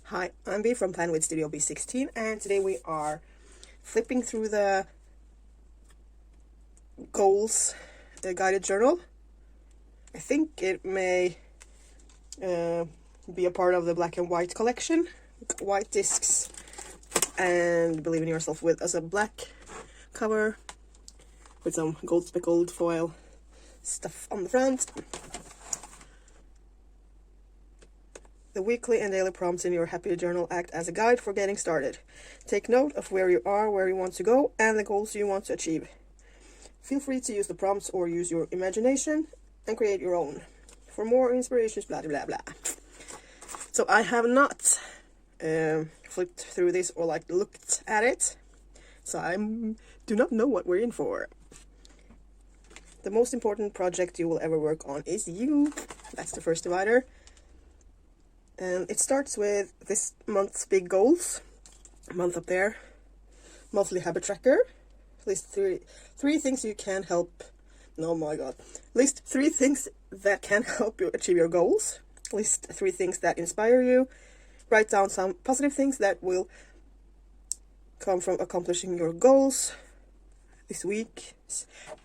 Hi, I'm B from Plan with Studio B16, and today we are flipping through the goals guided journal. I think it may be a part of the black and white collection, white discs, and Believe in Yourself with as a black cover with some gold speckled foil stuff on the front. The weekly and daily prompts in your Happy Journal act as a guide for getting started. Take note of where you are, where you want to go, and the goals you want to achieve. Feel free to use the prompts or use your imagination and create your own. For more inspirations, blah blah blah. So I have not flipped through this or looked at it, so I do not know what we're in for. The most important project you will ever work on is you. That's the first divider. And it starts with this month's big goals. Month up there. Monthly habit tracker. List three things you can help. Oh my god. List 3 things that can help you achieve your goals. List 3 things that inspire you. Write down some positive things that will come from accomplishing your goals. This week,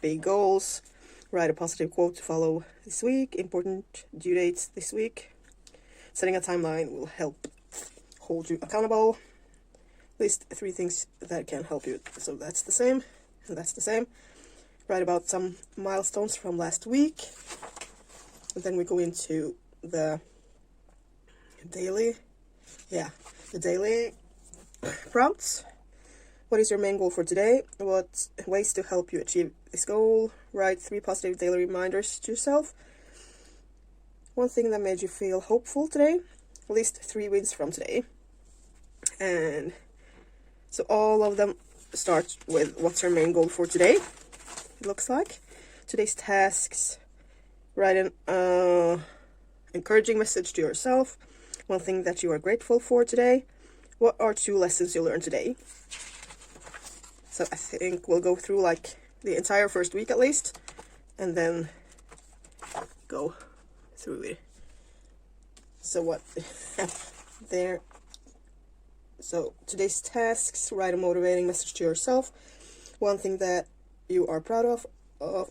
big goals. Write a positive quote to follow this week. Important due dates this week. Setting a timeline will help hold you accountable. List 3 things that can help you. So that's the same, and that's the same. Write about some milestones from last week. And then we go into the daily prompts. What is your main goal for today? What ways to help you achieve this goal? Write 3 positive daily reminders to yourself. One thing that made you feel hopeful today. List 3 wins from today. And so all of them start with what's your main goal for today. It looks like today's tasks. Write an encouraging message to yourself. One thing that you are grateful for today. What are 2 lessons you learned today? So I think we'll go through the entire first week at least, and then go through it. So what there. So today's tasks. Write a motivating message to yourself. One thing that you are proud of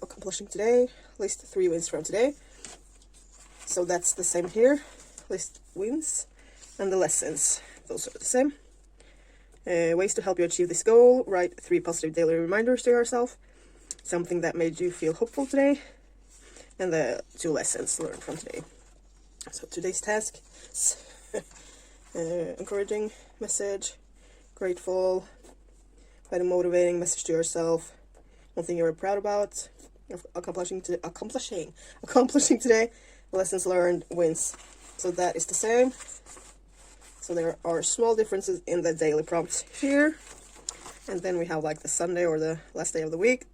accomplishing today. List 3 wins from today. So that's the same here. List wins and the lessons. Those are the same. Ways to help you achieve this goal. Write 3 positive daily reminders to yourself. Something that made you feel hopeful today. And the 2 lessons learned from today. So today's task. Encouraging message. Grateful. Write a motivating message to yourself. One thing you're proud about. Accomplishing today. Lessons learned. Wins. So that is the same. So there are small differences in the daily prompts here. And then we have the Sunday or the last day of the week.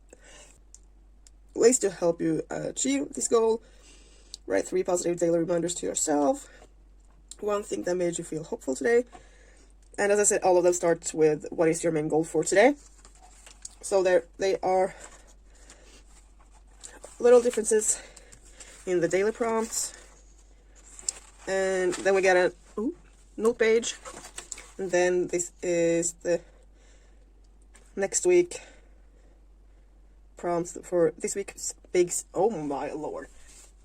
Ways to help you achieve this goal. Write 3 positive daily reminders to yourself. One thing that made you feel hopeful today. And as I said, all of them start with what is your main goal for today. So they are little differences in the daily prompts. And then we get a note page. And then this is the next week prompts for this week's big. Oh my lord.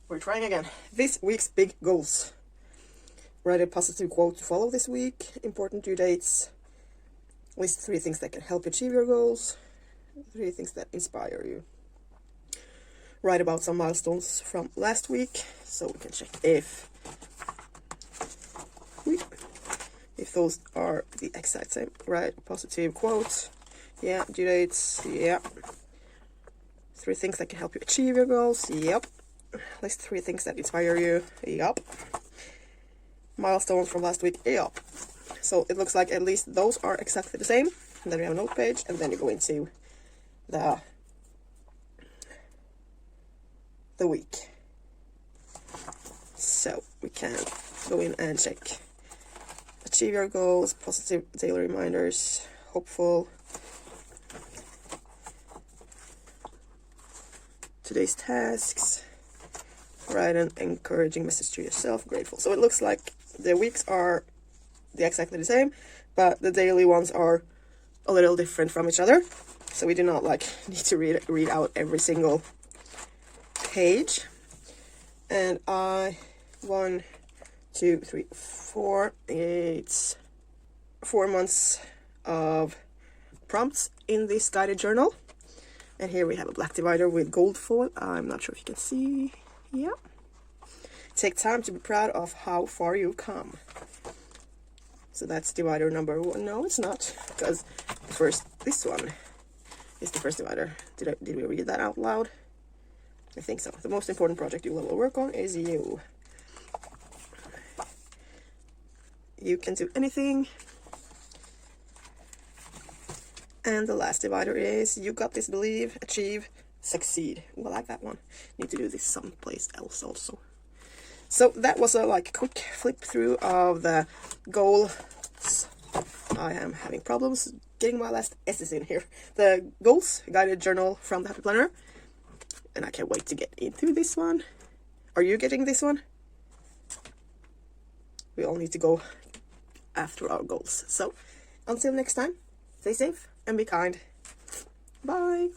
We're trying again. This week's big goals. Write a positive quote to follow this week. Important due dates. List 3 things that can help you achieve your goals. 3 things that inspire you. Write about some milestones from last week, so we can check if those are the exact same. Write a positive quote. Yeah. Due dates. Yeah. 3 things that can help you achieve your goals. Yep. List 3 things that inspire you. Yep. Milestones from last week. Yep. So it looks like at least those are exactly the same. And then we have a note page, and then you go into the week. So we can go in and check. Achieve your goals, positive daily reminders, hopeful. Today's tasks. Write an encouraging message to yourself, grateful. So it looks like the weeks are exactly the same, but the daily ones are a little different from each other. So we do not like need to read out every single page. And 1, 2, 3, 4. It's 4 months of prompts in this guided journal. And here we have a black divider with gold foil. I'm not sure if you can see. Yeah. Take time to be proud of how far you've come. So that's divider number 1. No, it's not, because this one is the first divider. Did we read that out loud? I think so. The most important project you will work on is you. You can do anything. And the last divider is you got this, believe, achieve, succeed. Ooh, I like that one. Need to do this someplace else also. So that was a quick flip through of the goals. I am having problems getting my last S's in here. The goals guided journal from the Happy Planner. And I can't wait to get into this one. Are you getting this one? We all need to go after our goals. So until next time, stay safe and be kind. Bye.